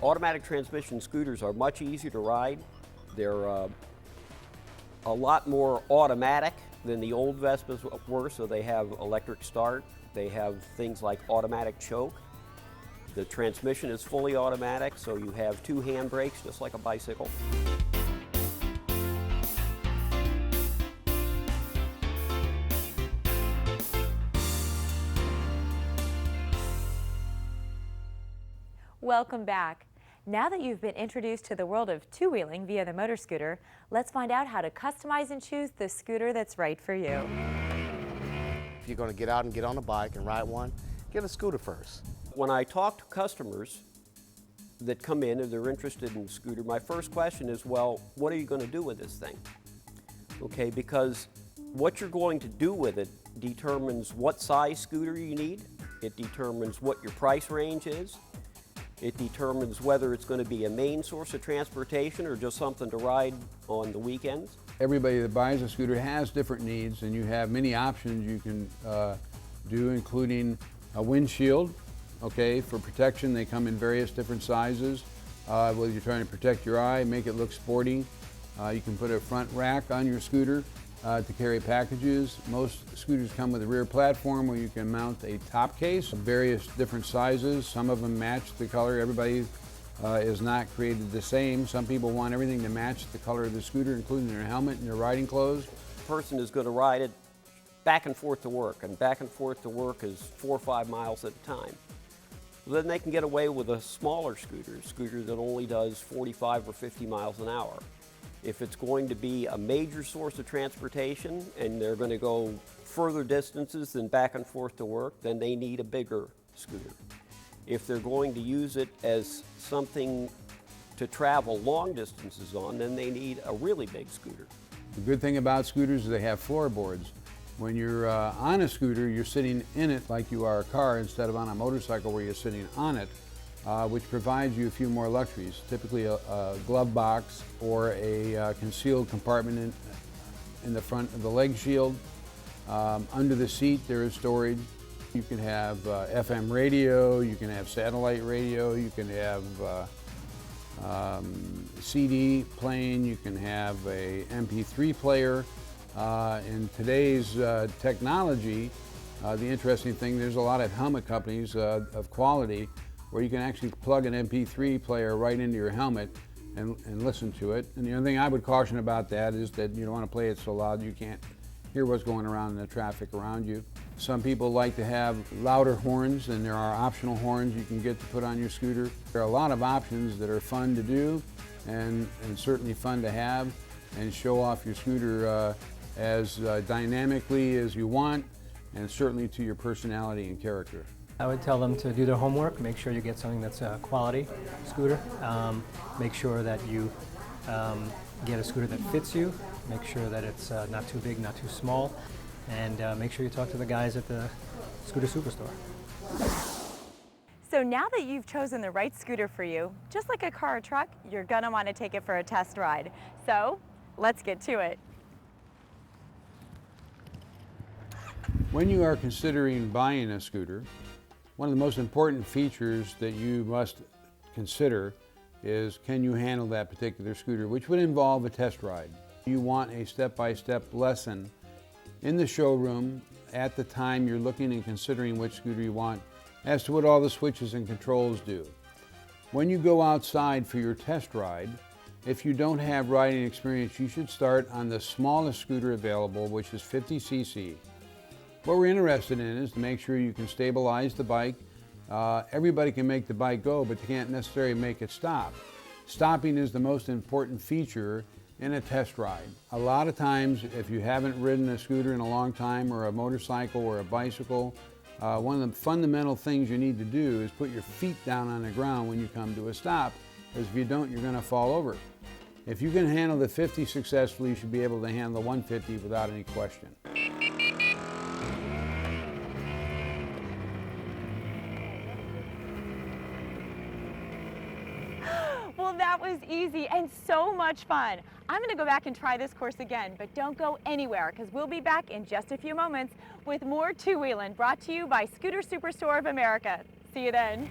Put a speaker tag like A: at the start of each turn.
A: Automatic transmission scooters are much easier to ride. They're a lot more automatic than the old Vespas were, so they have electric start. They have things like automatic choke. The transmission is fully automatic, so you have 2 hand brakes, just like a bicycle.
B: Welcome back. Now that you've been introduced to the world of two-wheeling via the motor scooter, let's find out how to customize and choose the scooter that's right for you.
C: If you're going to get out and get on a bike and ride one, get a scooter first.
A: When I talk to customers that come in and they're interested in a scooter, my first question is, well, what are you going to do with this thing? Okay, because what you're going to do with it determines what size scooter you need. It determines what your price range is. It determines whether it's going to be a main source of transportation or just something to ride on the weekends.
D: Everybody that buys a scooter has different needs, and you have many options you can do, including a windshield. Okay, for protection, they come in various different sizes. Whether you're trying to protect your eye, make it look sporty. You can put a front rack on your scooter to carry packages. Most scooters come with a rear platform where you can mount a top case of various different sizes. Some of them match the color. Everybody is not created the same. Some people want everything to match the color of the scooter, including their helmet and their riding clothes.
A: The person is going to ride it back and forth to work, and back and forth to work is 4 or 5 miles at a time. Then they can get away with a smaller scooter that only does 45 or 50 miles an hour. If it's going to be a major source of transportation and they're going to go further distances than back and forth to work, then they need a bigger scooter. If they're going to use it as something to travel long distances on, then they need a really big scooter.
D: The good thing about scooters is they have floorboards. When you're on a scooter, you're sitting in it like you are a car instead of on a motorcycle where you're sitting on it, which provides you a few more luxuries, typically a glove box or a concealed compartment in the front of the leg shield. Under the seat there is storage. You can have FM radio, you can have satellite radio, you can have CD playing, you can have a MP3 player. In today's technology, the interesting thing, there's a lot of helmet companies of quality where you can actually plug an MP3 player right into your helmet and listen to it. And the only thing I would caution about that is that you don't want to play it so loud you can't hear what's going around in the traffic around you. Some people like to have louder horns, and there are optional horns you can get to put on your scooter. There are a lot of options that are fun to do and certainly fun to have, and show off your scooter as dynamically as you want, and certainly to your personality and character.
E: I would tell them to do their homework, make sure you get something that's a quality scooter, make sure that you get a scooter that fits you, make sure that it's not too big, not too small, and make sure you talk to the guys at the Scooter Superstore.
B: So now that you've chosen the right scooter for you, just like a car or truck, you're gonna want to take it for a test ride. So let's get to it.
D: When you are considering buying a scooter, one of the most important features that you must consider is, can you handle that particular scooter, which would involve a test ride. You want a step-by-step lesson in the showroom at the time you're looking and considering which scooter you want as to what all the switches and controls do. When you go outside for your test ride, if you don't have riding experience, you should start on the smallest scooter available, which is 50 cc. What we're interested in is to make sure you can stabilize the bike. Everybody can make the bike go, but they can't necessarily make it stop. Stopping is the most important feature in a test ride. A lot of times, if you haven't ridden a scooter in a long time, or a motorcycle or a bicycle, one of the fundamental things you need to do is put your feet down on the ground when you come to a stop, because if you don't, you're going to fall over. If you can handle the 50 successfully, you should be able to handle the 150 without any question.
B: Well, that was easy and so much fun. I'm going to go back and try this course again, but don't go anywhere, because we'll be back in just a few moments with more two-wheeling brought to you by Scooter Superstore of America. See you then.